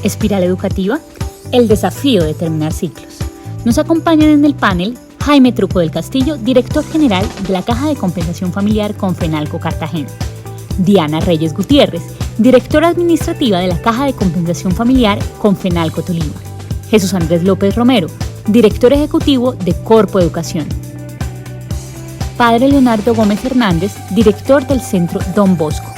Espiral Educativa, el desafío de terminar ciclos. Nos acompañan en el panel Jaime Truco del Castillo, director general de la Caja de Compensación Familiar Confenalco Cartagena. Diana Reyes Gutiérrez, directora administrativa de la Caja de Compensación Familiar Confenalco Tolima. Jesús Andrés López Romero, director ejecutivo de Corpo Educación. Padre Leonardo Gómez Hernández, director del Centro Don Bosco.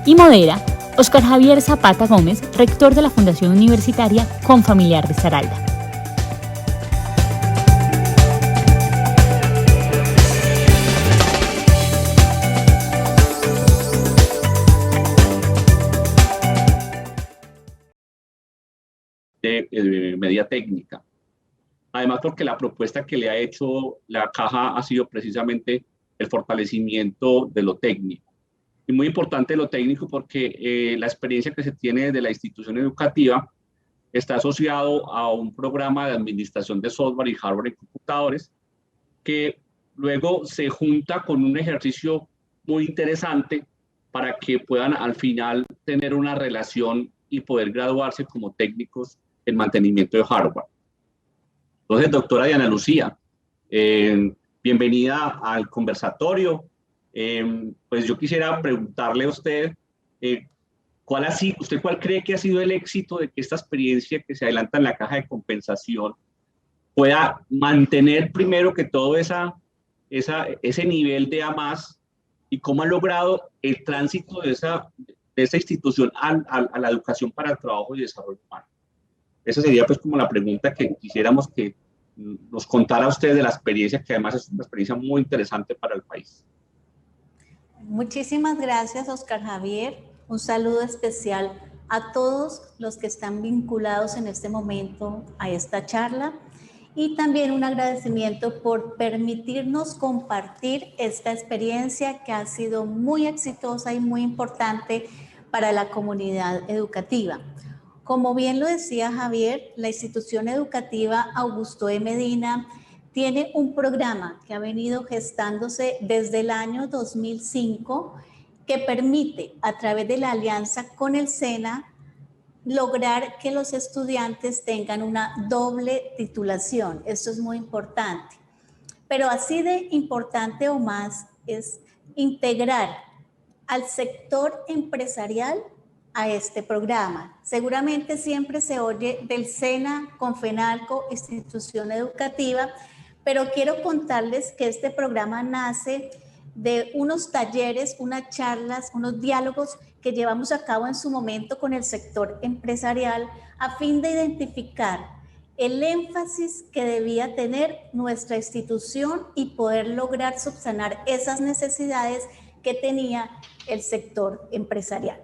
Y modera Óscar Javier Zapata Gómez, rector de la Fundación Universitaria Confamiliar Risaralda. De medida técnica. Además, porque la propuesta que le ha hecho la Caja ha sido precisamente el fortalecimiento de lo técnico. Y muy importante lo técnico porque la experiencia que se tiene de la institución educativa está asociado a un programa de administración de software y hardware en computadores que luego se junta con un ejercicio muy interesante para que puedan al final tener una relación y poder graduarse como técnicos en mantenimiento de hardware. Entonces, doctora Diana Lucía, bienvenida al conversatorio. Pues yo quisiera preguntarle a usted, ¿cuál cree que ha sido el éxito de que esta experiencia que se adelanta en la Caja de Compensación pueda mantener primero que todo ese nivel de A+, y cómo ha logrado el tránsito de esa institución a la educación para el trabajo y desarrollo humano? Esa sería pues como la pregunta que quisiéramos que nos contara usted de la experiencia, que además es una experiencia muy interesante para el país. Muchísimas gracias, Óscar Javier. Un saludo especial a todos los que están vinculados en este momento a esta charla y también un agradecimiento por permitirnos compartir esta experiencia que ha sido muy exitosa y muy importante para la comunidad educativa. Como bien lo decía Javier, la institución educativa Augusto E. Medina tiene un programa que ha venido gestándose desde el año 2005 que permite, a través de la alianza con el SENA, lograr que los estudiantes tengan una doble titulación. Esto es muy importante. Pero así de importante o más es integrar al sector empresarial a este programa. Seguramente siempre se oye del SENA, Confenalco, institución educativa, pero quiero contarles que este programa nace de unos talleres, unas charlas, unos diálogos que llevamos a cabo en su momento con el sector empresarial a fin de identificar el énfasis que debía tener nuestra institución y poder lograr subsanar esas necesidades que tenía el sector empresarial.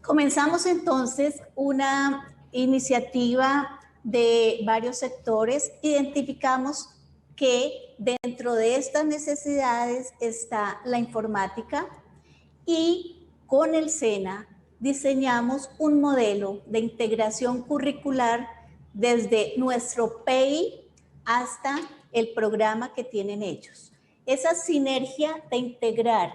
Comenzamos entonces una iniciativa de varios sectores. Identificamos que dentro de estas necesidades está la informática y con el SENA diseñamos un modelo de integración curricular desde nuestro PEI hasta el programa que tienen ellos. Esa sinergia de integrar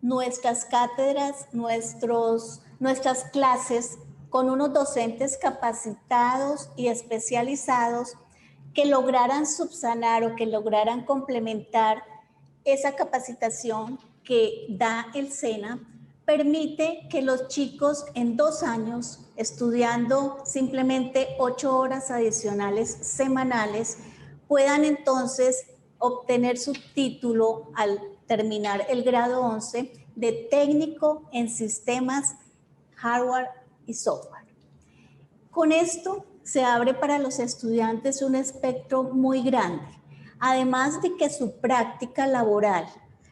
nuestras cátedras, nuestras clases con unos docentes capacitados y especializados que lograran subsanar o que lograran complementar esa capacitación que da el SENA, permite que los chicos en 2 años, estudiando simplemente 8 horas adicionales semanales, puedan entonces obtener su título al terminar el grado 11 de técnico en sistemas, hardware y software. Con esto se abre para los estudiantes un espectro muy grande, además de que su práctica laboral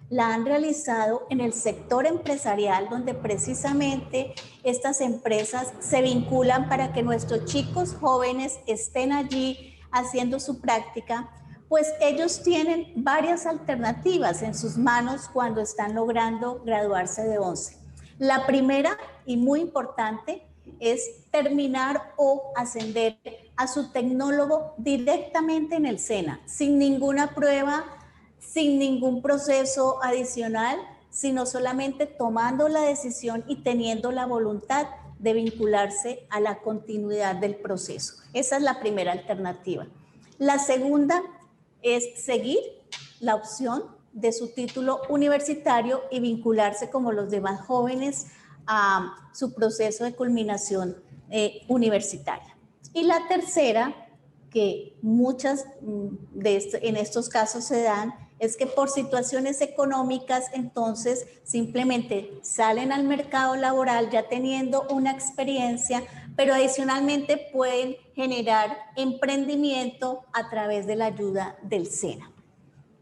la han realizado en el sector empresarial, donde precisamente estas empresas se vinculan para que nuestros chicos jóvenes estén allí haciendo su práctica, pues ellos tienen varias alternativas en sus manos cuando están logrando graduarse de 11. La primera y muy importante es terminar o ascender a su tecnólogo directamente en el SENA, sin ninguna prueba, sin ningún proceso adicional, sino solamente tomando la decisión y teniendo la voluntad de vincularse a la continuidad del proceso. Esa es la primera alternativa. La segunda es seguir la opción de su título universitario y vincularse como los demás jóvenes a su proceso de culminación universitaria. Y la tercera, que muchas en estos casos se dan, es que por situaciones económicas entonces simplemente salen al mercado laboral ya teniendo una experiencia, pero adicionalmente pueden generar emprendimiento a través de la ayuda del SENA.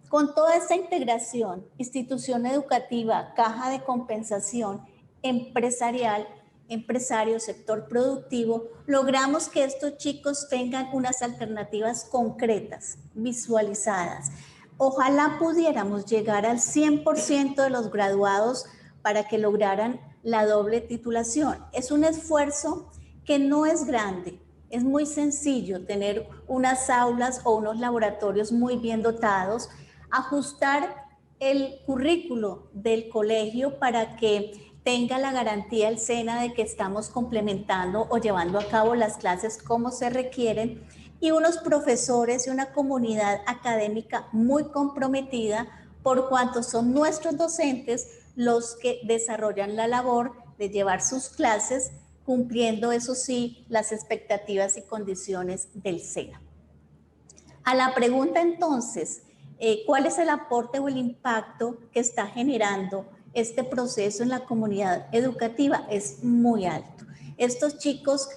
Con toda esta integración, institución educativa, caja de compensación, empresarial, empresario, sector productivo, logramos que estos chicos tengan unas alternativas concretas, visualizadas. Ojalá pudiéramos llegar al 100% de los graduados para que lograran la doble titulación. Es un esfuerzo que no es grande, es muy sencillo tener unas aulas o unos laboratorios muy bien dotados, ajustar el currículo del colegio para que tenga la garantía el SENA de que estamos complementando o llevando a cabo las clases como se requieren, y unos profesores y una comunidad académica muy comprometida, por cuanto son nuestros docentes los que desarrollan la labor de llevar sus clases, cumpliendo, eso sí, las expectativas y condiciones del SENA. A la pregunta entonces, ¿cuál es el aporte o el impacto que está generando este proceso en la comunidad educativa? Es muy alto. Estos chicos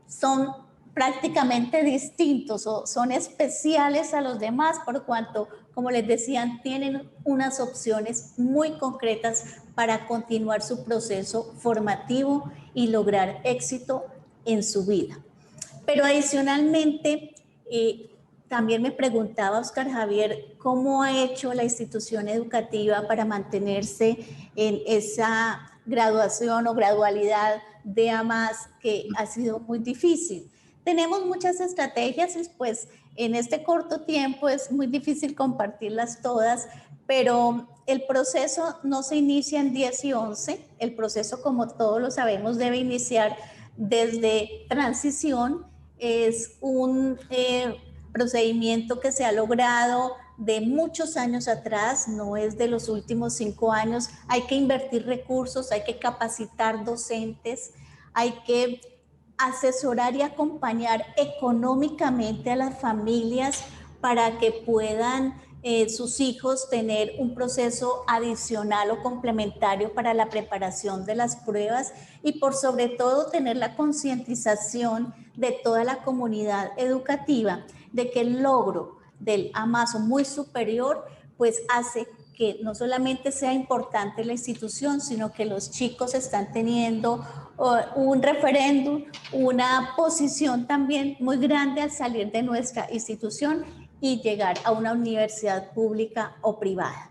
son prácticamente distintos o son especiales a los demás por cuanto, como les decían, tienen unas opciones muy concretas para continuar su proceso formativo y lograr éxito en su vida. Pero adicionalmente, también me preguntaba Oscar Javier, ¿cómo ha hecho la institución educativa para mantenerse en esa graduación o gradualidad de A+, que ha sido muy difícil? Tenemos muchas estrategias, pues en este corto tiempo es muy difícil compartirlas todas, pero el proceso no se inicia en 10 y 11, el proceso, como todos lo sabemos, debe iniciar desde transición. Es un procedimiento que se ha logrado de muchos años atrás, no es de los últimos 5 años. Hay que invertir recursos, hay que capacitar docentes, hay que asesorar y acompañar económicamente a las familias para que puedan sus hijos tener un proceso adicional o complementario para la preparación de las pruebas, y por sobre todo tener la concientización de toda la comunidad educativa de que el logro del A+ o muy superior pues hace que no solamente sea importante la institución, sino que los chicos están teniendo un referéndum, una posición también muy grande al salir de nuestra institución y llegar a una universidad pública o privada.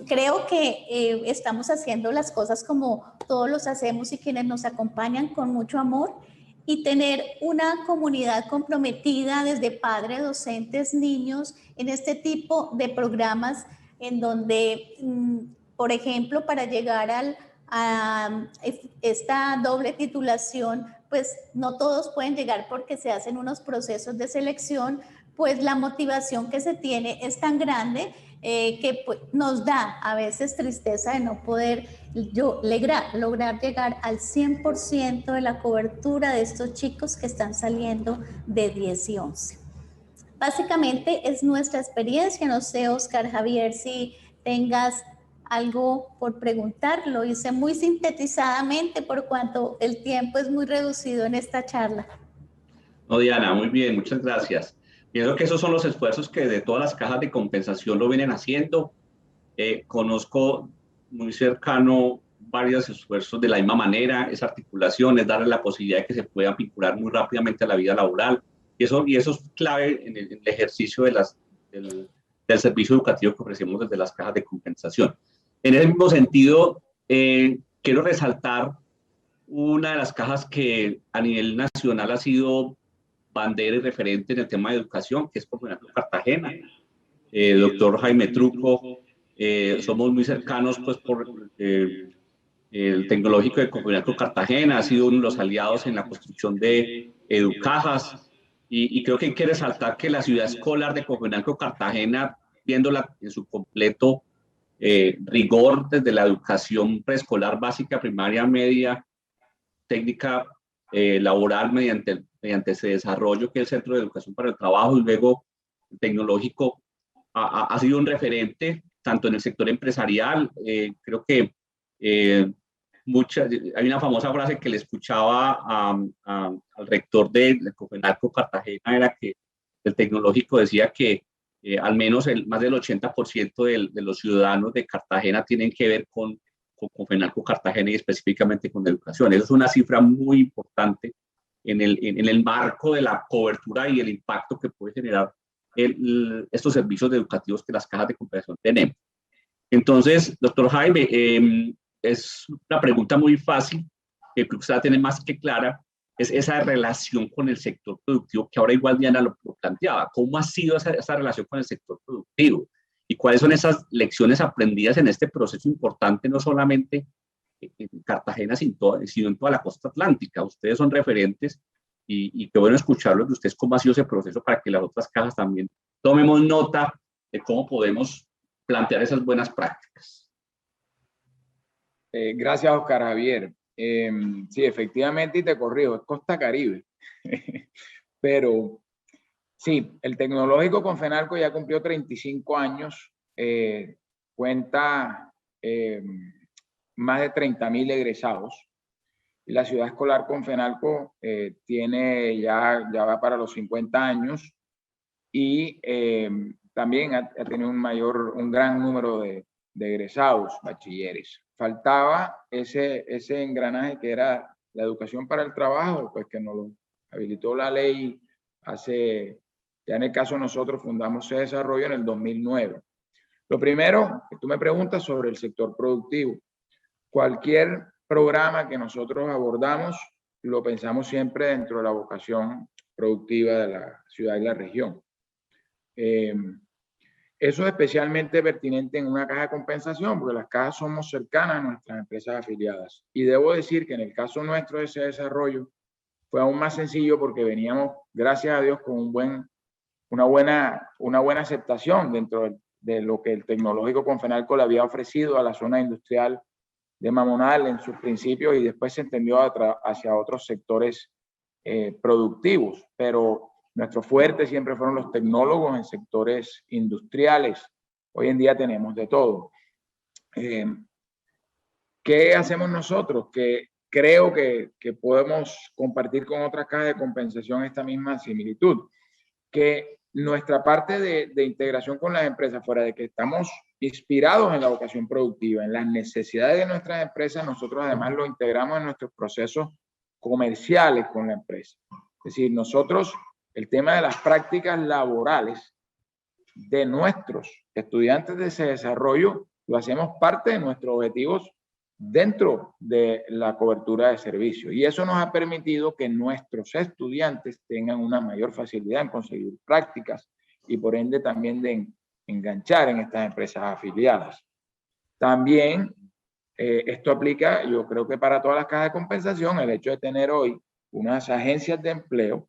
Creo que estamos haciendo las cosas como todos los hacemos y quienes nos acompañan con mucho amor, y tener una comunidad comprometida desde padres, docentes, niños en este tipo de programas en donde, por ejemplo, para llegar a esta doble titulación, pues no todos pueden llegar porque se hacen unos procesos de selección, pues la motivación que se tiene es tan grande que pues, nos da a veces tristeza de no poder lograr llegar al 100% de la cobertura de estos chicos que están saliendo de 10 y 11. Básicamente es nuestra experiencia. No sé, Oscar Javier, si tengas algo por preguntar. Lo hice muy sintetizadamente por cuanto el tiempo es muy reducido en esta charla. No, Diana, muy bien, muchas gracias. Pienso que esos son los esfuerzos que de todas las cajas de compensación lo vienen haciendo. Conozco muy cercano varios esfuerzos de la misma manera, esa articulación, es darle la posibilidad de que se puedan vincular muy rápidamente a la vida laboral. Y eso es clave en el ejercicio del servicio educativo que ofrecemos desde las cajas de compensación. En ese mismo sentido, quiero resaltar una de las cajas que a nivel nacional ha sido bandera y referente en el tema de educación, que es Confenalco Cartagena. Doctor Jaime Truco somos muy cercanos pues por el Tecnológico de Confenalco Cartagena, ha sido uno de los aliados en la construcción de Educajas, y creo que hay que resaltar que la ciudad escolar de Confenalco Cartagena, viéndola en su completo rigor desde la educación preescolar básica, primaria, media, técnica, laboral, mediante ese desarrollo que es el Centro de Educación para el Trabajo, y luego el tecnológico, ha sido un referente tanto en el sector empresarial. Creo que hay una famosa frase que le escuchaba al rector de Confenalco Cartagena, era que el tecnológico decía que al menos más del 80% de los ciudadanos de Cartagena tienen que ver con Confenalco Cartagena y específicamente con educación. Eso es una cifra muy importante en el marco de la cobertura y el impacto que puede generar estos servicios educativos que las cajas de compensación tenemos. Entonces, doctor Jaime, es una pregunta muy fácil, que creo que usted la tiene más que clara, es esa relación con el sector productivo, que ahora igual Diana lo planteaba. ¿Cómo ha sido esa relación con el sector productivo? ¿Y cuáles son esas lecciones aprendidas en este proceso importante, no solamente en Cartagena, sino en toda la costa atlántica? Ustedes son referentes, y qué bueno escucharlo de ustedes, cómo ha sido ese proceso para que las otras cajas también tomemos nota de cómo podemos plantear esas buenas prácticas. Gracias, Oscar Javier. Sí, efectivamente, y te corrijo, es Costa Caribe. Pero sí, el Tecnológico Confenalco ya cumplió 35 años, cuenta más de 30.000 egresados. Y la ciudad escolar Confenalco tiene ya va para los 50 años, y también ha tenido un gran número de egresados, bachilleres. Faltaba ese engranaje que era la educación para el trabajo, pues que nos lo habilitó la ley ya en el caso de nosotros fundamos ese desarrollo en el 2009. Lo primero, que tú me preguntas sobre el sector productivo. Cualquier programa que nosotros abordamos, lo pensamos siempre dentro de la vocación productiva de la ciudad y la región. Eso es especialmente pertinente en una caja de compensación, porque las cajas somos cercanas a nuestras empresas afiliadas. Y debo decir que en el caso nuestro de ese desarrollo fue aún más sencillo, porque veníamos, gracias a Dios, con una buena aceptación dentro de lo que el Tecnológico Confenalco le había ofrecido a la zona industrial de Mamonal en sus principios, y después se entendió hacia otros sectores productivos. Pero nuestro fuerte siempre fueron los tecnólogos en sectores industriales. Hoy en día tenemos de todo. ¿Qué hacemos nosotros? Que creo que podemos compartir con otras cajas de compensación esta misma similitud. Que nuestra parte de integración con las empresas, fuera de que estamos inspirados en la vocación productiva, en las necesidades de nuestras empresas, nosotros además lo integramos en nuestros procesos comerciales con la empresa. Es decir, nosotros, el tema de las prácticas laborales de nuestros estudiantes de ese desarrollo lo hacemos parte de nuestros objetivos dentro de la cobertura de servicios, y eso nos ha permitido que nuestros estudiantes tengan una mayor facilidad en conseguir prácticas y por ende también de enganchar en estas empresas afiliadas. También esto aplica, yo creo que para todas las cajas de compensación, el hecho de tener hoy unas agencias de empleo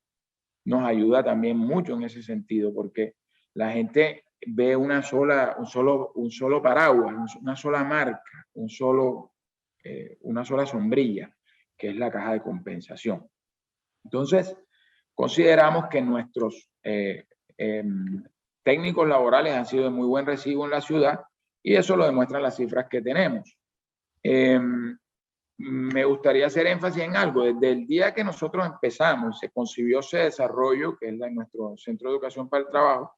nos ayuda también mucho en ese sentido, porque la gente ve un solo paraguas, una sola marca, una sola sombrilla, que es la caja de compensación. Entonces, consideramos que nuestros técnicos laborales han sido de muy buen recibo en la ciudad, y eso lo demuestran las cifras que tenemos. Me gustaría hacer énfasis en algo. Desde el día que nosotros empezamos, se concibió ese desarrollo, que es nuestro Centro de Educación para el Trabajo,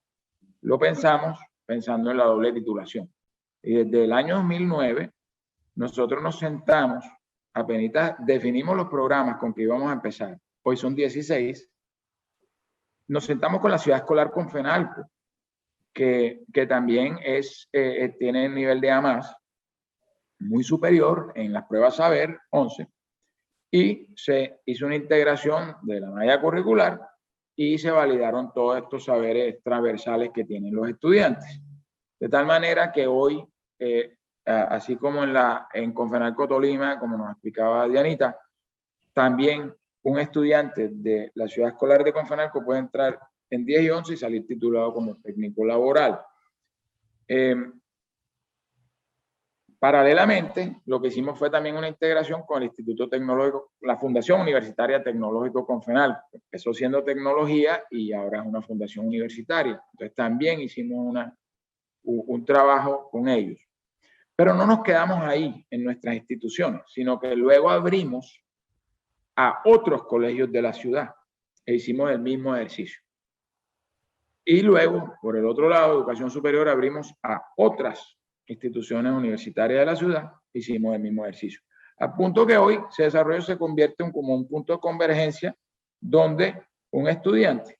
lo pensamos pensando en la doble titulación. Y desde el año 2009, nosotros nos sentamos, apenas definimos los programas con que íbamos a empezar, hoy son 16, nos sentamos con la ciudad escolar Confenalco, que también tiene el nivel de A+, muy superior en las pruebas saber, 11, y se hizo una integración de la malla curricular y se validaron todos estos saberes transversales que tienen los estudiantes. De tal manera que hoy así como en Confenalco Tolima, como nos explicaba Dianita, también un estudiante de la ciudad escolar de Confenalco puede entrar en 10 y 11 y salir titulado como técnico laboral. Paralelamente, lo que hicimos fue también una integración con el Instituto Tecnológico, la Fundación Universitaria Tecnológico Confenalco. Empezó siendo tecnología y ahora es una fundación universitaria. Entonces también hicimos un trabajo con ellos. Pero no nos quedamos ahí en nuestras instituciones, sino que luego abrimos a otros colegios de la ciudad e hicimos el mismo ejercicio. Y luego, por el otro lado, educación superior, abrimos a otras instituciones universitarias de la ciudad, hicimos el mismo ejercicio. Al punto que hoy ese desarrollo se convierte como un punto de convergencia donde un estudiante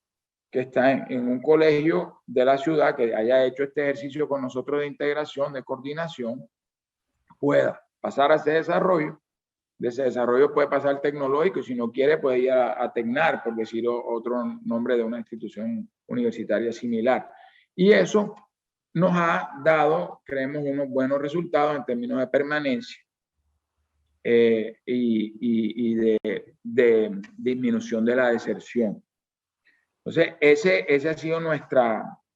que está en un colegio de la ciudad que haya hecho este ejercicio con nosotros de integración, de coordinación, pueda pasar a ese desarrollo. De ese desarrollo puede pasar al tecnológico y si no quiere puede ir a Tecnar, por decir otro nombre de una institución universitaria similar. Y eso nos ha dado, creemos, unos buenos resultados en términos de permanencia y de disminución de la deserción. Entonces, ese ha sido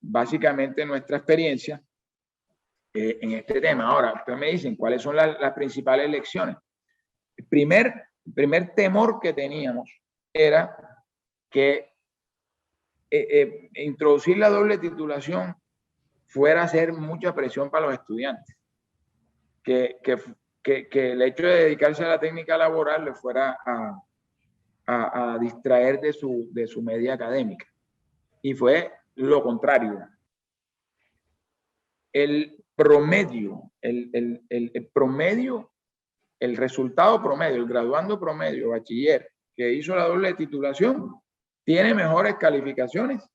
básicamente nuestra experiencia en este tema. Ahora, ustedes me dicen, ¿cuáles son las principales lecciones? El primer temor que teníamos era que introducir la doble titulación fuera a hacer mucha presión para los estudiantes. Que el hecho de dedicarse a la técnica laboral le fuera a distraer de su media académica. Y fue lo contrario. El promedio, el resultado promedio, el graduando promedio, bachiller, que hizo la doble titulación, tiene mejores calificaciones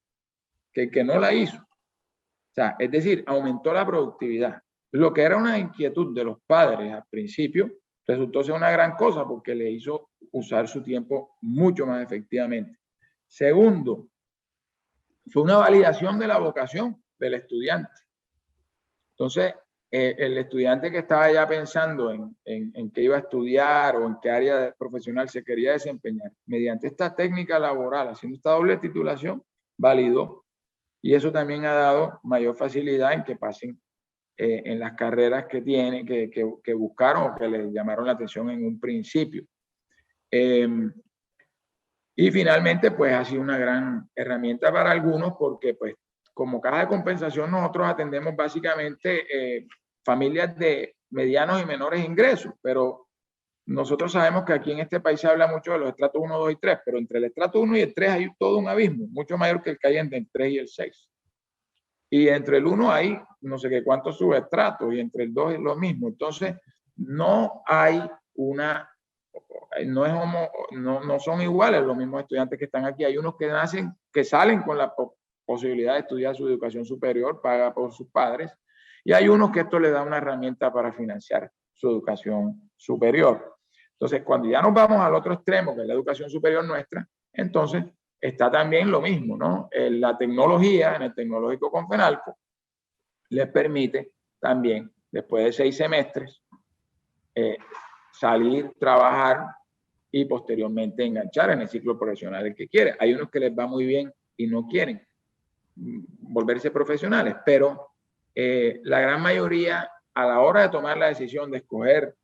que el que no la hizo. O sea, es decir, aumentó la productividad. Lo que era una inquietud de los padres al principio, resultó ser una gran cosa porque le hizo usar su tiempo mucho más efectivamente. Segundo, fue una validación de la vocación del estudiante. Entonces, el estudiante que estaba ya pensando en qué iba a estudiar o en qué área profesional se quería desempeñar, mediante esta técnica laboral, haciendo esta doble titulación, validó. Y eso también ha dado mayor facilidad en que pasen en las carreras que tienen, que buscaron o que les llamaron la atención en un principio. Y finalmente, pues ha sido una gran herramienta para algunos porque, pues, como caja de compensación, nosotros atendemos básicamente familias de medianos y menores ingresos, pero nosotros sabemos que aquí en este país se habla mucho de los estratos 1, 2 y 3, pero entre el estrato 1 y el 3 hay todo un abismo, mucho mayor que el que hay entre el 3 y el 6. Y entre el 1 hay no sé qué cuántos subestratos y entre el 2 es lo mismo. Entonces, no hay no son iguales los mismos estudiantes que están aquí. Hay unos que salen con la posibilidad de estudiar su educación superior, paga por sus padres, y hay unos que esto les da una herramienta para financiar su educación superior. Entonces, cuando ya nos vamos al otro extremo, que es la educación superior nuestra, entonces está también lo mismo, ¿no? La tecnología en el Tecnológico Confenalco les permite también, después de 6 semestres, salir, trabajar y posteriormente enganchar en el ciclo profesional el que quiere. Hay unos que les va muy bien y no quieren volverse profesionales, pero la gran mayoría, a la hora de tomar la decisión de escoger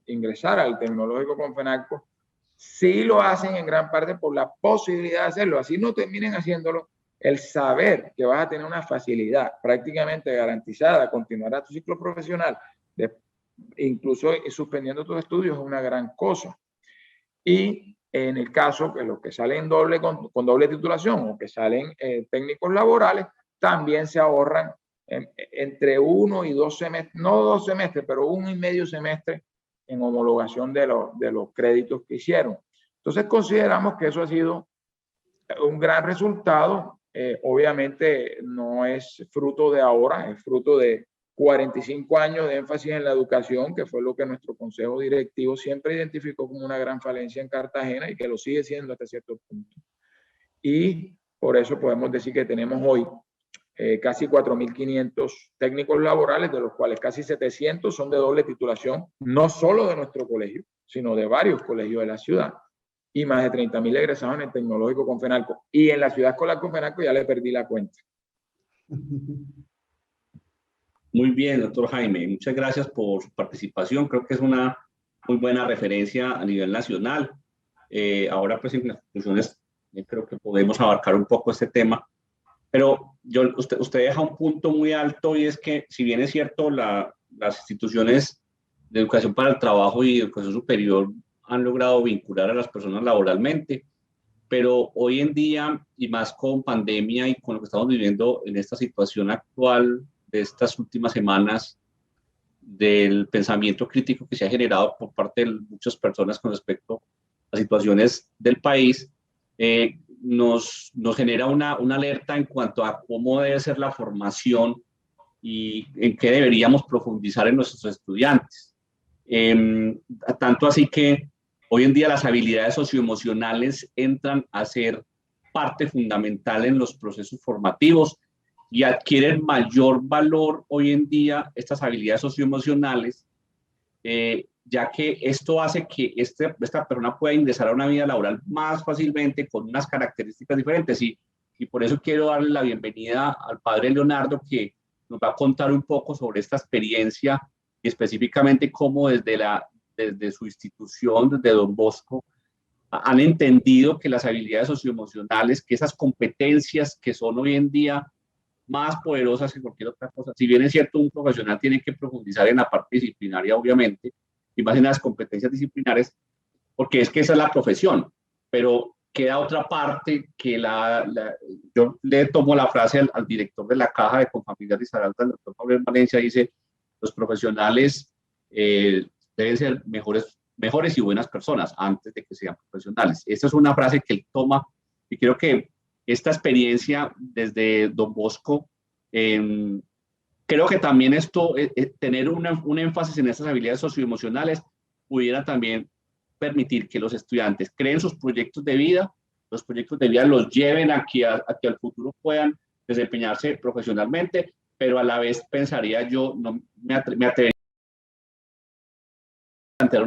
ingresar al Tecnológico Confenalco, sí lo hacen en gran parte por la posibilidad de hacerlo. Así no terminen haciéndolo, el saber que vas a tener una facilidad prácticamente garantizada a continuar a tu ciclo profesional, incluso suspendiendo tus estudios, es una gran cosa. Y en el caso que los que salen con doble titulación o que salen técnicos laborales, también se ahorran entre 1 y 2 semestres, no 2 semestres, pero 1 y medio semestre en homologación de los créditos que hicieron. Entonces consideramos que eso ha sido un gran resultado. Obviamente no es fruto de ahora, es fruto de 45 años de énfasis en la educación, que fue lo que nuestro consejo directivo siempre identificó como una gran falencia en Cartagena y que lo sigue siendo hasta cierto punto. Y por eso podemos decir que tenemos hoy casi 4.500 técnicos laborales, de los cuales casi 700 son de doble titulación, no solo de nuestro colegio, sino de varios colegios de la ciudad, y más de 30.000 egresados en el tecnológico Confenalco. Y en la ciudad escolar Confenalco ya le perdí la cuenta. Muy bien, doctor Jaime, muchas gracias por su participación. Creo que es una muy buena referencia a nivel nacional. Ahora, pues, en las conclusiones, creo que podemos abarcar un poco este tema. Pero usted deja un punto muy alto, y es que, si bien es cierto, las instituciones de educación para el trabajo y educación superior han logrado vincular a las personas laboralmente, pero hoy en día, y más con pandemia y con lo que estamos viviendo en esta situación actual de estas últimas semanas, del pensamiento crítico que se ha generado por parte de muchas personas con respecto a situaciones del país, nos genera una alerta en cuanto a cómo debe ser la formación y en qué deberíamos profundizar en nuestros estudiantes. Tanto así que hoy en día las habilidades socioemocionales entran a ser parte fundamental en los procesos formativos y adquieren mayor valor hoy en día estas habilidades socioemocionales, ya que esto hace que esta persona pueda ingresar a una vida laboral más fácilmente, con unas características diferentes. Y por eso quiero darle la bienvenida al padre Leonardo, que nos va a contar un poco sobre esta experiencia y específicamente cómo desde su institución, desde Don Bosco, han entendido que las habilidades socioemocionales, que esas competencias que son hoy en día más poderosas que cualquier otra cosa. Si bien es cierto, un profesional tiene que profundizar en la parte disciplinaria, obviamente, y más en las competencias disciplinares, porque es que esa es la profesión, pero queda otra parte que yo le tomo la frase al director de la Caja de Confamiliar de Risaralda, el doctor Gabriel Valencia, dice: los profesionales deben ser mejores y buenas personas antes de que sean profesionales. Esta es una frase que él toma, y creo que esta experiencia desde Don Bosco, creo que también esto, tener un énfasis en estas habilidades socioemocionales, pudiera también permitir que los estudiantes creen sus proyectos de vida, los proyectos de vida los lleven a que al futuro puedan desempeñarse profesionalmente, pero a la vez pensaría yo, no me atrevería a plantear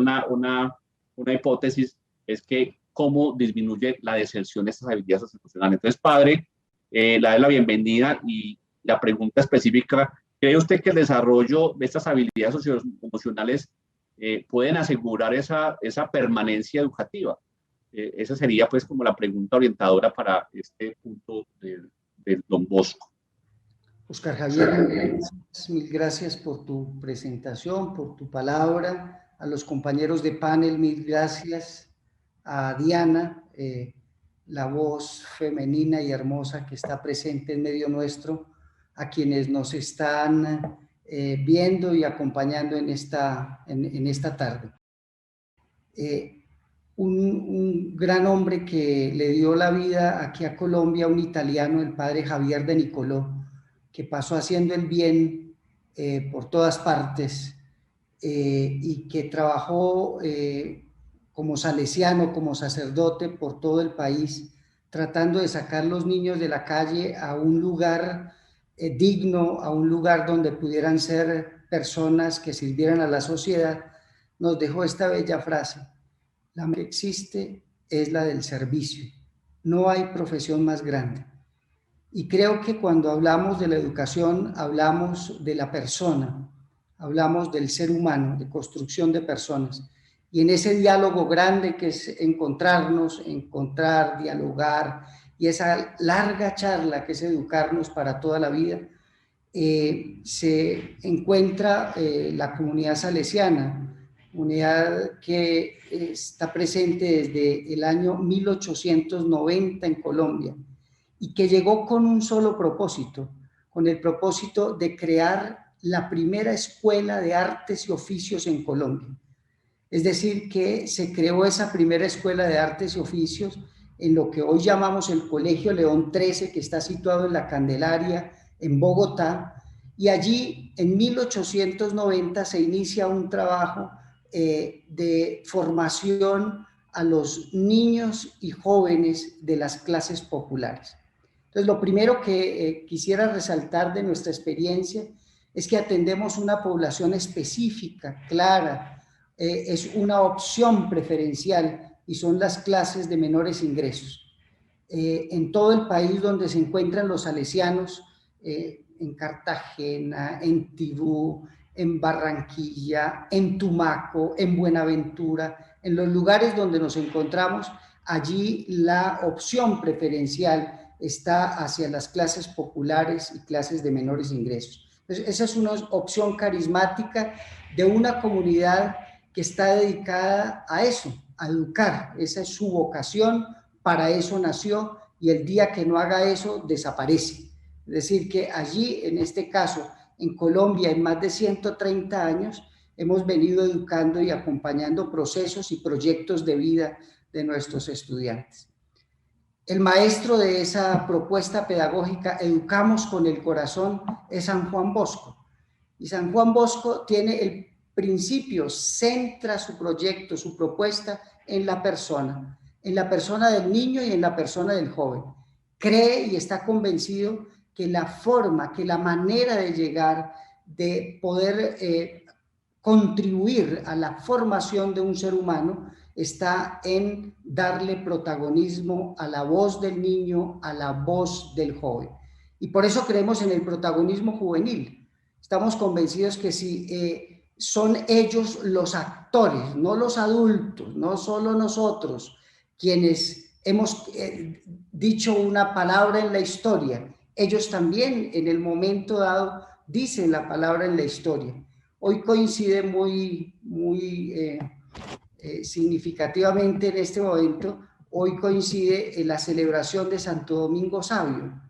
una hipótesis, es que cómo disminuye la deserción de estas habilidades socioemocionales. Entonces, padre, le doy la bienvenida, y la pregunta específica: ¿cree usted que el desarrollo de estas habilidades socioemocionales pueden asegurar esa permanencia educativa? Esa sería, pues, como la pregunta orientadora para este punto del Don Bosco. Oscar Javier, mil gracias por tu presentación, por tu palabra. A los compañeros de panel, mil gracias. A Diana, la voz femenina y hermosa que está presente en medio nuestro, a quienes nos están viendo y acompañando en esta tarde. Un gran hombre que le dio la vida aquí a Colombia, un italiano, el padre Javier de Nicolò, que pasó haciendo el bien por todas partes, y que trabajó como salesiano, como sacerdote por todo el país, tratando de sacar los niños de la calle a un lugar digno, a un lugar donde pudieran ser personas que sirvieran a la sociedad. Nos dejó esta bella frase: la que existe es la del servicio. No hay profesión más grande. Y creo que cuando hablamos de la educación, hablamos de la persona, hablamos del ser humano, de construcción de personas. Y en ese diálogo grande que es encontrarnos, dialogar, y esa larga charla que es educarnos para toda la vida, se encuentra la comunidad salesiana, comunidad que está presente desde el año 1890 en Colombia, y que llegó con un solo propósito, con el propósito de crear la primera escuela de artes y oficios en Colombia. Es decir, que se creó esa primera escuela de artes y oficios en lo que hoy llamamos el Colegio León XIII, que está situado en la Candelaria, en Bogotá, y allí en 1890 se inicia un trabajo de formación a los niños y jóvenes de las clases populares. Entonces, lo primero que quisiera resaltar de nuestra experiencia es que atendemos una población específica, clara, es una opción preferencial y son las clases de menores ingresos. En todo el país donde se encuentran los salesianos, en Cartagena, en Tibú, en Barranquilla, en Tumaco, en Buenaventura, en los lugares donde nos encontramos, allí la opción preferencial está hacia las clases populares y clases de menores ingresos. Entonces, esa es una opción carismática de una comunidad que está dedicada a eso, a educar. Esa es su vocación, para eso nació, y el día que no haga eso, desaparece. Es decir, que allí, en este caso, en Colombia, en más de 130 años, hemos venido educando y acompañando procesos y proyectos de vida de nuestros estudiantes. El maestro de esa propuesta pedagógica, Educamos con el Corazón, es San Juan Bosco. Y San Juan Bosco tiene el principio, centra su proyecto, su propuesta en la persona del niño y en la persona del joven. Cree y está convencido que la forma, que la manera de llegar, de poder contribuir a la formación de un ser humano está en darle protagonismo a la voz del niño, a la voz del joven. Y por eso creemos en el protagonismo juvenil. Estamos convencidos que si son ellos los actores, no los adultos, no solo nosotros, quienes hemos dicho una palabra en la historia, ellos también en el momento dado dicen la palabra en la historia. Hoy coincide muy significativamente en este momento, hoy coincide en la celebración de Santo Domingo Sabio,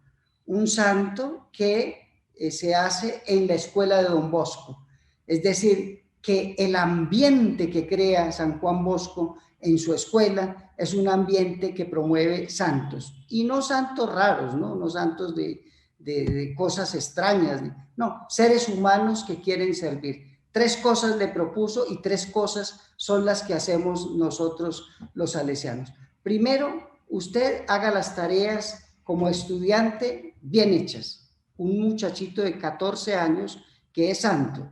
un santo que se hace en la escuela de Don Bosco. Es decir, que el ambiente que crea San Juan Bosco en su escuela es un ambiente que promueve santos, y no santos raros, no santos de cosas extrañas, no, seres humanos que quieren servir. 3 cosas le propuso y 3 cosas son las que hacemos nosotros los salesianos. Primero, usted haga las tareas como estudiante bien hechas. Un muchachito de 14 años que es santo,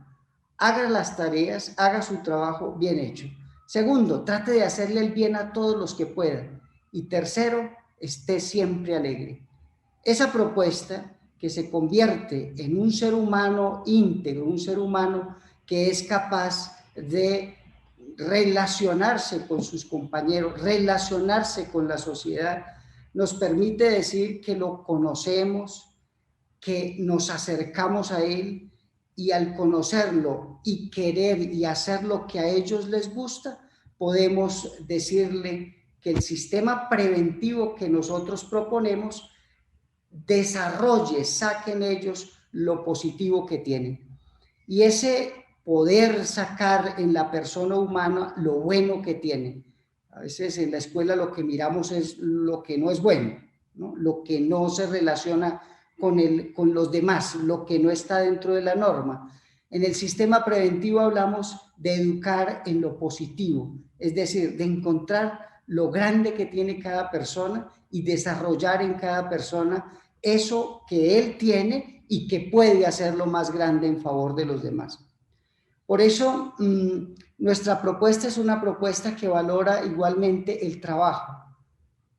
haga las tareas, haga su trabajo bien hecho. Segundo, trate de hacerle el bien a todos los que puedan. Y tercero, esté siempre alegre. Esa propuesta que se convierte en un ser humano íntegro, un ser humano que es capaz de relacionarse con sus compañeros, relacionarse con la sociedad, nos permite decir que lo conocemos, que nos acercamos a él, y al conocerlo y querer y hacer lo que a ellos les gusta, podemos decirle que el sistema preventivo que nosotros proponemos desarrolle, saquen ellos lo positivo que tienen. Y ese poder sacar en la persona humana lo bueno que tiene. A veces en la escuela lo que miramos es lo que no es bueno, ¿no? Lo que no se relaciona con los demás, lo que no está dentro de la norma. En el sistema preventivo hablamos de educar en lo positivo, es decir, de encontrar lo grande que tiene cada persona y desarrollar en cada persona eso que él tiene y que puede hacerlo más grande en favor de los demás. Por eso, nuestra propuesta es una propuesta que valora igualmente el trabajo.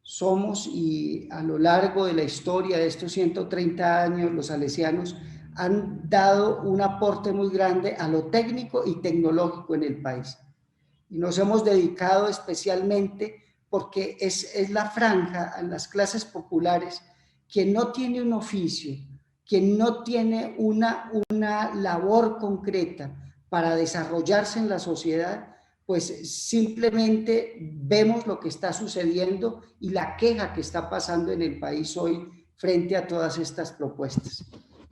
Somos, y a lo largo de la historia de estos 130 años, los salesianos han dado un aporte muy grande a lo técnico y tecnológico en el país. Y nos hemos dedicado especialmente porque es la franja a las clases populares quien no tiene un oficio, quien no tiene una labor concreta para desarrollarse en la sociedad, pues simplemente vemos lo que está sucediendo y la queja que está pasando en el país hoy frente a todas estas propuestas.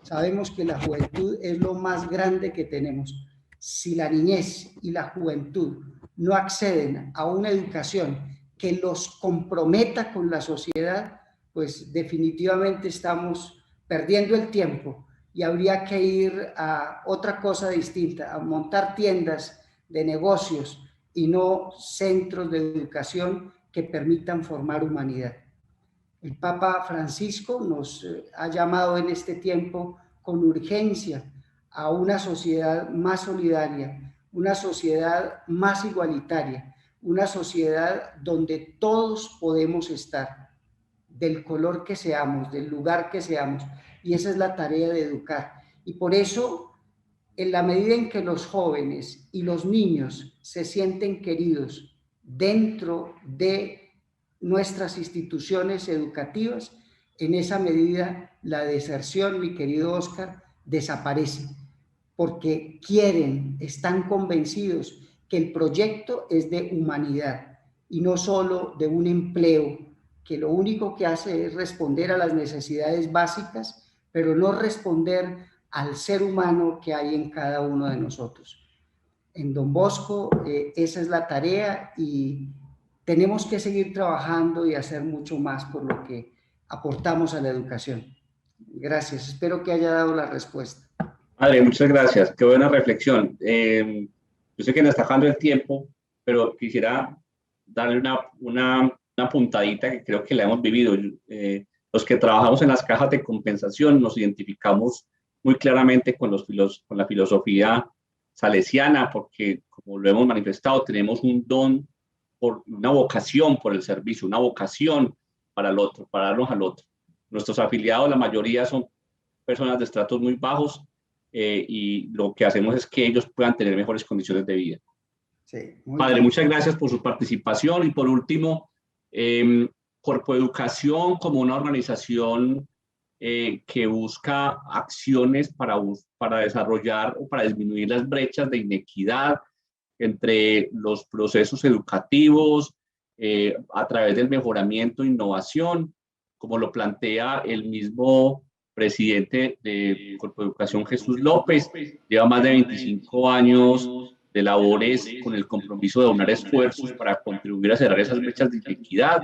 Sabemos que la juventud es lo más grande que tenemos. Si la niñez y la juventud no acceden a una educación que los comprometa con la sociedad, pues definitivamente estamos perdiendo el tiempo y habría que ir a otra cosa distinta, a montar tiendas de negocios y no centros de educación que permitan formar humanidad. El Papa Francisco nos ha llamado en este tiempo con urgencia a una sociedad más solidaria, una sociedad más igualitaria, una sociedad donde todos podemos estar, del color que seamos, del lugar que seamos, y esa es la tarea de educar. Y por eso, en la medida en que los jóvenes y los niños se sienten queridos dentro de nuestras instituciones educativas, en esa medida la deserción, mi querido Oscar, desaparece, porque quieren, están convencidos que el proyecto es de humanidad y no solo de un empleo que lo único que hace es responder a las necesidades básicas, pero no responder al ser humano que hay en cada uno de nosotros. En Don Bosco, esa es la tarea y tenemos que seguir trabajando y hacer mucho más por lo que aportamos a la educación. Gracias, espero que haya dado la respuesta. Padre, muchas gracias, qué buena reflexión. Yo sé que nos está dando el tiempo, pero quisiera darle una puntadita que creo que la hemos vivido. Los que trabajamos en las cajas de compensación nos identificamos muy claramente con la filosofía salesiana, porque como lo hemos manifestado, tenemos un don, una vocación por el servicio, una vocación para el otro, para darnos al otro. Nuestros afiliados, la mayoría son personas de estratos muy bajos, y lo que hacemos es que ellos puedan tener mejores condiciones de vida. Sí, Padre, muchas gracias por su participación. Y por último, Corpoeducación como una organización que busca acciones para desarrollar o para disminuir las brechas de inequidad entre los procesos educativos, a través del mejoramiento e innovación, como lo plantea el mismo presidente de Corpoeducación, Jesús López. Lleva más de 25 años de labores con el compromiso de aunar esfuerzos para contribuir a cerrar esas brechas de inequidad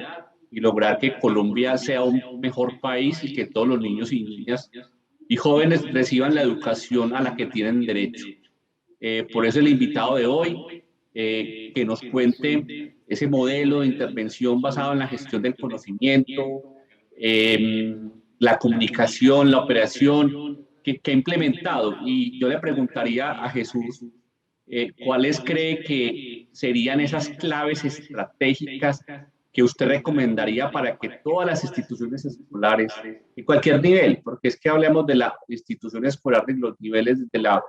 y lograr que Colombia sea un mejor país y que todos los niños y niñas y jóvenes reciban la educación a la que tienen derecho. Por eso el invitado de hoy, que nos cuente ese modelo de intervención basado en la gestión del conocimiento, la comunicación, la operación que ha implementado. Y yo le preguntaría a Jesús, ¿cuáles cree que serían esas claves estratégicas que usted recomendaría para que todas las instituciones escolares, de cualquier nivel, porque es que hablamos de la institución escolar, de los niveles desde la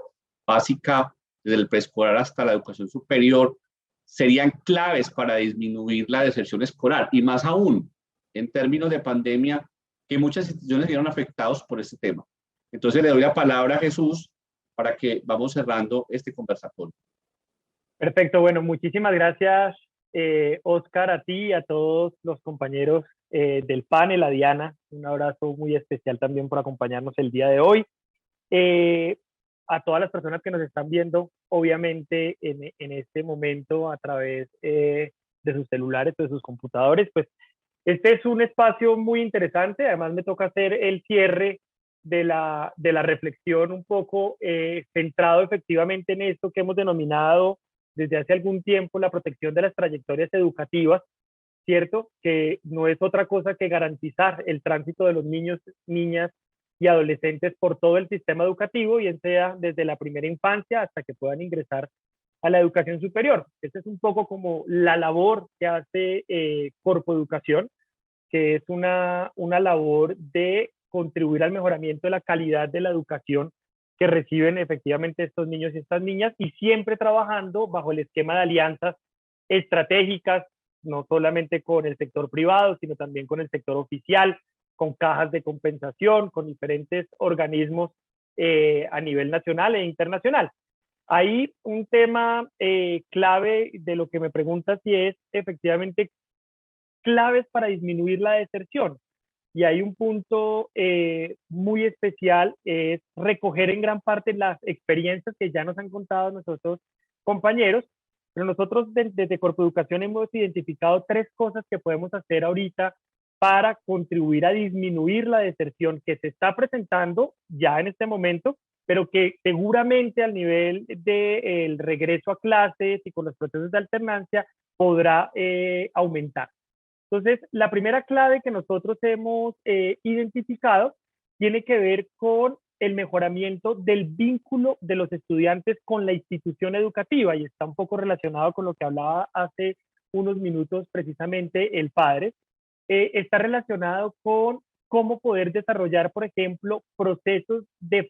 básica, desde el preescolar hasta la educación superior, serían claves para disminuir la deserción escolar? Y más aún, en términos de pandemia, que muchas instituciones vieron afectados por este tema. Entonces le doy la palabra a Jesús para que vamos cerrando este conversatorio. Perfecto, bueno, muchísimas gracias, Oscar, a ti y a todos los compañeros del panel, a Diana, un abrazo muy especial también por acompañarnos el día de hoy. A todas las personas que nos están viendo, obviamente en este momento a través de sus celulares o de sus computadores, pues este es un espacio muy interesante. Además me toca hacer el cierre de la reflexión un poco centrado efectivamente en esto que hemos denominado desde hace algún tiempo la protección de las trayectorias educativas, ¿cierto? Que no es otra cosa que garantizar el tránsito de los niños, niñas y adolescentes por todo el sistema educativo, bien sea desde la primera infancia hasta que puedan ingresar a la educación superior. Esta es un poco como la labor que hace Corpoeducación, que es una labor de contribuir al mejoramiento de la calidad de la educación que reciben efectivamente estos niños y estas niñas, y siempre trabajando bajo el esquema de alianzas estratégicas, no solamente con el sector privado, sino también con el sector oficial, con cajas de compensación, con diferentes organismos a nivel nacional e internacional. Hay un tema clave de lo que me preguntas, si es efectivamente claves para disminuir la deserción. Y hay un punto muy especial, es recoger en gran parte las experiencias que ya nos han contado nuestros compañeros, pero nosotros desde Corpoeducación hemos identificado 3 cosas que podemos hacer ahorita para contribuir a disminuir la deserción que se está presentando ya en este momento, pero que seguramente al nivel del regreso a clases y con los procesos de alternancia podrá aumentar. Entonces, la primera clave que nosotros hemos identificado tiene que ver con el mejoramiento del vínculo de los estudiantes con la institución educativa, y está un poco relacionado con lo que hablaba hace unos minutos precisamente el padre. Está relacionado con cómo poder desarrollar, por ejemplo, procesos de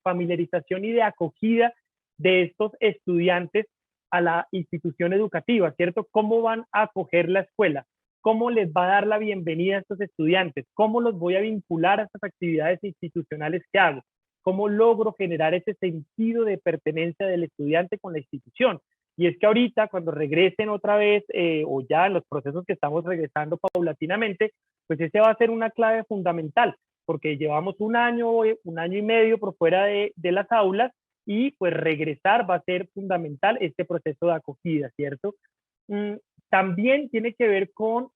familiarización y de acogida de estos estudiantes a la institución educativa, ¿cierto? ¿Cómo van a acoger la escuela? ¿Cómo les va a dar la bienvenida a estos estudiantes? ¿Cómo los voy a vincular a estas actividades institucionales que hago? ¿Cómo logro generar ese sentido de pertenencia del estudiante con la institución? Y es que ahorita, cuando regresen otra vez, o ya en los procesos que estamos regresando paulatinamente, pues ese va a ser una clave fundamental, porque llevamos un año y medio por fuera de las aulas, y pues regresar va a ser fundamental este proceso de acogida, ¿cierto? También tiene que ver con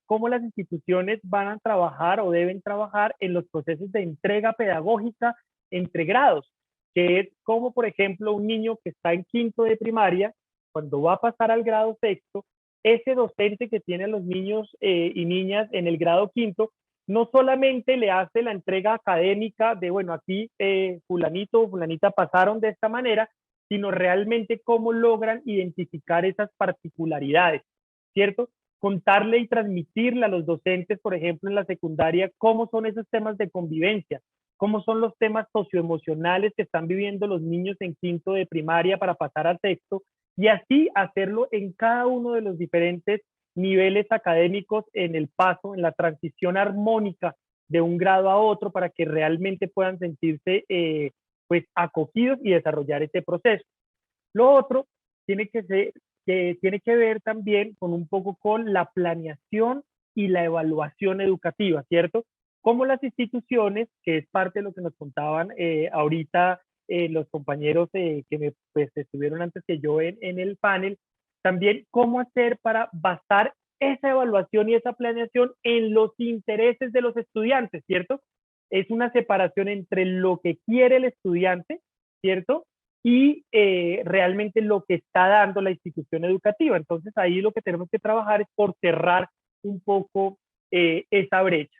cómo las instituciones van a trabajar o deben trabajar en los procesos de entrega pedagógica entre grados, que es como, por ejemplo, un niño que está en quinto de primaria, cuando va a pasar al grado sexto, ese docente que tiene a los niños y niñas en el grado quinto, no solamente le hace la entrega académica de, bueno, aquí fulanito o fulanita pasaron de esta manera, sino realmente cómo logran identificar esas particularidades, ¿cierto? Contarle y transmitirle a los docentes, por ejemplo, en la secundaria, cómo son esos temas de convivencia, cómo son los temas socioemocionales que están viviendo los niños en quinto de primaria para pasar al sexto, y así hacerlo en cada uno de los diferentes niveles académicos en el paso, en la transición armónica de un grado a otro, para que realmente puedan sentirse pues acogidos y desarrollar este proceso. Lo otro tiene que ver también con un poco con la planeación y la evaluación educativa, ¿cierto? Como las instituciones, que es parte de lo que nos contaban ahorita los compañeros que pues, estuvieron antes que yo en el panel, también cómo hacer para basar esa evaluación y esa planeación en los intereses de los estudiantes, ¿cierto? Es una separación entre lo que quiere el estudiante, ¿cierto? Y realmente lo que está dando la institución educativa. Entonces ahí lo que tenemos que trabajar es por cerrar un poco esa brecha.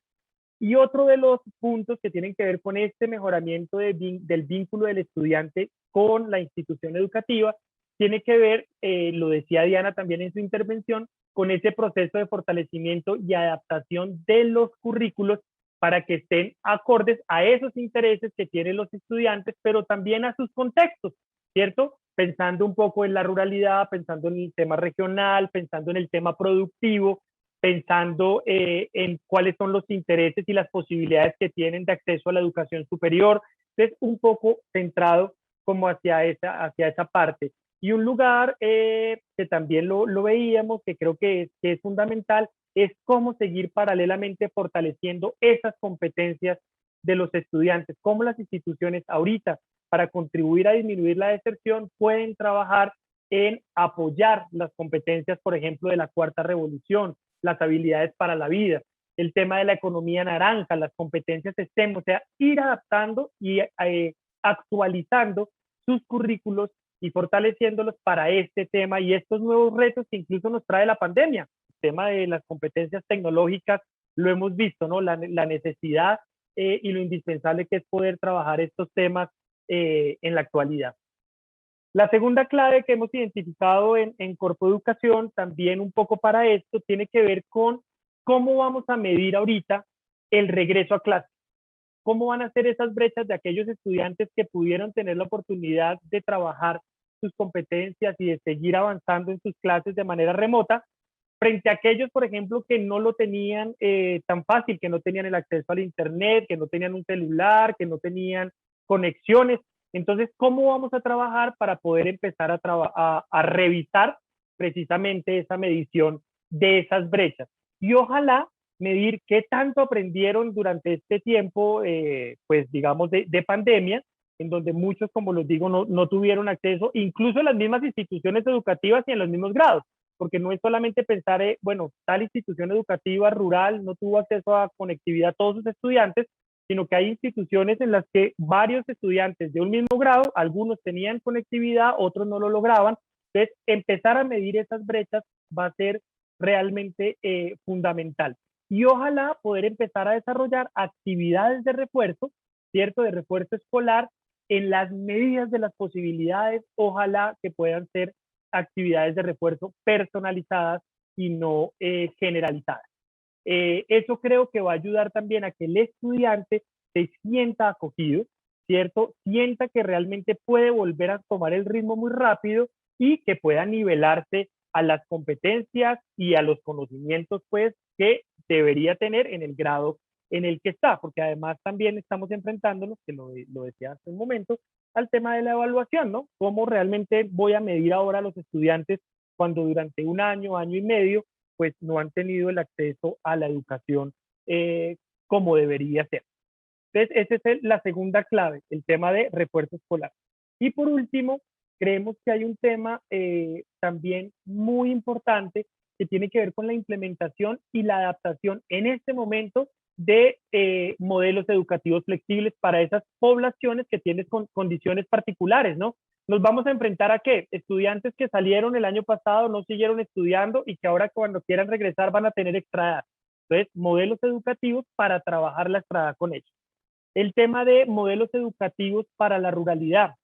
Y otro de los puntos que tienen que ver con este mejoramiento del vínculo del estudiante con la institución educativa tiene que ver, lo decía Diana también en su intervención, con ese proceso de fortalecimiento y adaptación de los currículos para que estén acordes a esos intereses que tienen los estudiantes, pero también a sus contextos, ¿cierto? Pensando un poco en la ruralidad, pensando en el tema regional, pensando en el tema productivo, pensando en cuáles son los intereses y las posibilidades que tienen de acceso a la educación superior. Entonces, un poco centrado como hacia esa parte. Y un lugar que también lo veíamos, que creo que es fundamental, es cómo seguir paralelamente fortaleciendo esas competencias de los estudiantes, cómo las instituciones ahorita, para contribuir a disminuir la deserción, pueden trabajar en apoyar las competencias, por ejemplo, de la cuarta revolución, las habilidades para la vida, el tema de la economía naranja, las competencias STEM, o sea, ir adaptando y actualizando sus currículos y fortaleciéndolos para este tema y estos nuevos retos que incluso nos trae la pandemia. El tema de las competencias tecnológicas lo hemos visto, ¿no? La necesidad y lo indispensable que es poder trabajar estos temas en la actualidad. La segunda clave que hemos identificado en Corpoeducación, también un poco para esto, tiene que ver con cómo vamos a medir ahorita el regreso a clase. ¿Cómo van a ser esas brechas de aquellos estudiantes que pudieron tener la oportunidad de trabajar sus competencias y de seguir avanzando en sus clases de manera remota, frente a aquellos, por ejemplo, que no lo tenían tan fácil, que no tenían el acceso al internet, que no tenían un celular, que no tenían conexiones? Entonces, ¿cómo vamos a trabajar para poder empezar a revisar precisamente esa medición de esas brechas? Y ojalá medir qué tanto aprendieron durante este tiempo, pues digamos, de pandemia, en donde muchos, como les digo, no tuvieron acceso, incluso en las mismas instituciones educativas y en los mismos grados, porque no es solamente pensar, bueno, tal institución educativa rural no tuvo acceso a conectividad a todos sus estudiantes, sino que hay instituciones en las que varios estudiantes de un mismo grado, algunos tenían conectividad, otros no lo lograban. Entonces, empezar a medir esas brechas va a ser realmente fundamental. Y ojalá poder empezar a desarrollar actividades de refuerzo, ¿cierto? De refuerzo escolar en las medidas de las posibilidades, ojalá que puedan ser actividades de refuerzo personalizadas y no generalizadas. Eso creo que va a ayudar también a que el estudiante se sienta acogido, ¿cierto? Sienta que realmente puede volver a tomar el ritmo muy rápido y que pueda nivelarse a las competencias y a los conocimientos, pues, que debería tener en el grado en el que está, porque además también estamos enfrentándonos, que lo decía hace un momento, al tema de la evaluación, ¿no? ¿Cómo realmente voy a medir ahora a los estudiantes cuando durante un año, año y medio, pues no han tenido el acceso a la educación como debería ser? Entonces, esa es la segunda clave, el tema de refuerzo escolar. Y por último, creemos que hay un tema también muy importante que tiene que ver con la implementación y la adaptación en este momento de modelos educativos flexibles para esas poblaciones que tienen condiciones particulares, ¿no? Nos vamos a enfrentar a ¿qué? Estudiantes que salieron el año pasado, no siguieron estudiando y que ahora cuando quieran regresar van a tener extra edad. Entonces, modelos educativos para trabajar la extra edad con ellos. El tema de modelos educativos para la ruralidad,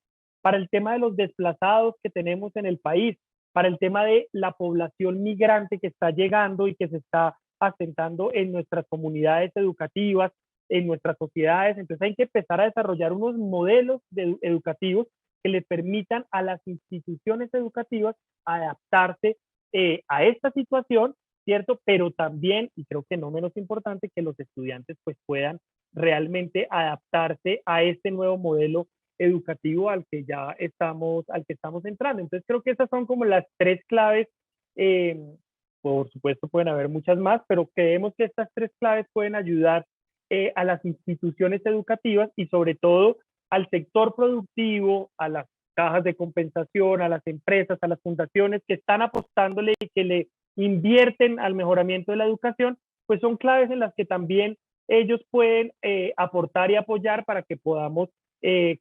para el tema de los desplazados que tenemos en el país, para el tema de la población migrante que está llegando y que se está asentando en nuestras comunidades educativas, en nuestras sociedades. Entonces hay que empezar a desarrollar unos modelos educativos que le permitan a las instituciones educativas adaptarse a esta situación, ¿cierto? Pero también, y creo que no menos importante, que los estudiantes pues puedan realmente adaptarse a este nuevo modelo educativo al que estamos entrando. Entonces creo que esas son como las tres claves. Por supuesto pueden haber muchas más, pero creemos que estas tres claves pueden ayudar a las instituciones educativas y sobre todo al sector productivo, a las cajas de compensación, a las empresas, a las fundaciones que están apostándole y que le invierten al mejoramiento de la educación, pues son claves en las que también ellos pueden aportar y apoyar para que podamos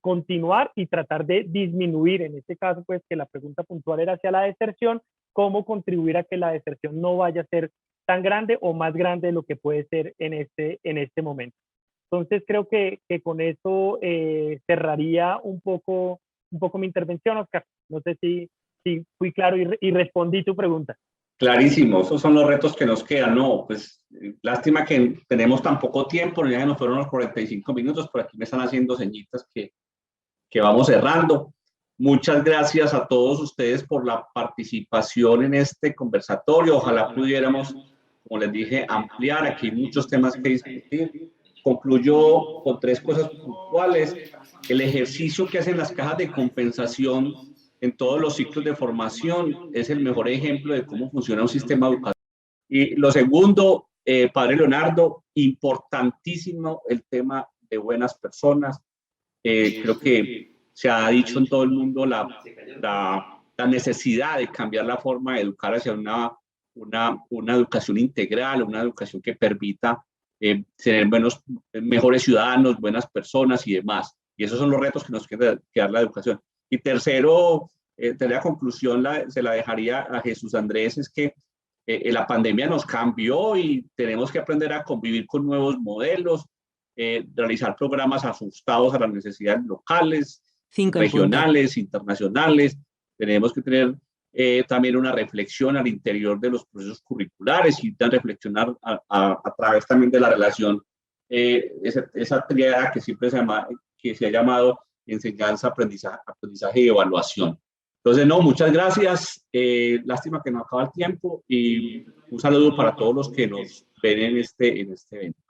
continuar y tratar de disminuir, en este caso, pues que la pregunta puntual era hacia la deserción, cómo contribuir a que la deserción no vaya a ser tan grande o más grande de lo que puede ser en este momento. Entonces creo que con eso cerraría un poco mi intervención, Oscar. No sé si fui claro y respondí tu pregunta. Clarísimo, esos son los retos que nos quedan. No, pues lástima que tenemos tan poco tiempo, ya nos fueron los 45 minutos, por aquí me están haciendo señitas que vamos cerrando. Muchas gracias a todos ustedes por la participación en este conversatorio. Ojalá pudiéramos, como les dije, ampliar. Aquí hay muchos temas que discutir. Concluyo con tres cosas puntuales. El ejercicio que hacen las cajas de compensación en todos los ciclos de formación es el mejor ejemplo de cómo funciona un sistema educativo. Y lo segundo, padre Leonardo, importantísimo el tema de buenas personas. Creo que se ha dicho en todo el mundo la necesidad de cambiar la forma de educar hacia una educación integral, una educación que permita tener mejores ciudadanos, buenas personas y demás. Y esos son los retos que nos queda dar la educación. Y tercera conclusión se la dejaría a Jesús Andrés, es que la pandemia nos cambió y tenemos que aprender a convivir con nuevos modelos, realizar programas ajustados a las necesidades locales, regionales, internacionales. Tenemos que tener también una reflexión al interior de los procesos curriculares y reflexionar a través también de la relación, esa triada que siempre se ha llamado enseñanza, aprendizaje y evaluación. Entonces, no, muchas gracias. Lástima que no acaba el tiempo y un saludo para todos los que nos ven en este evento.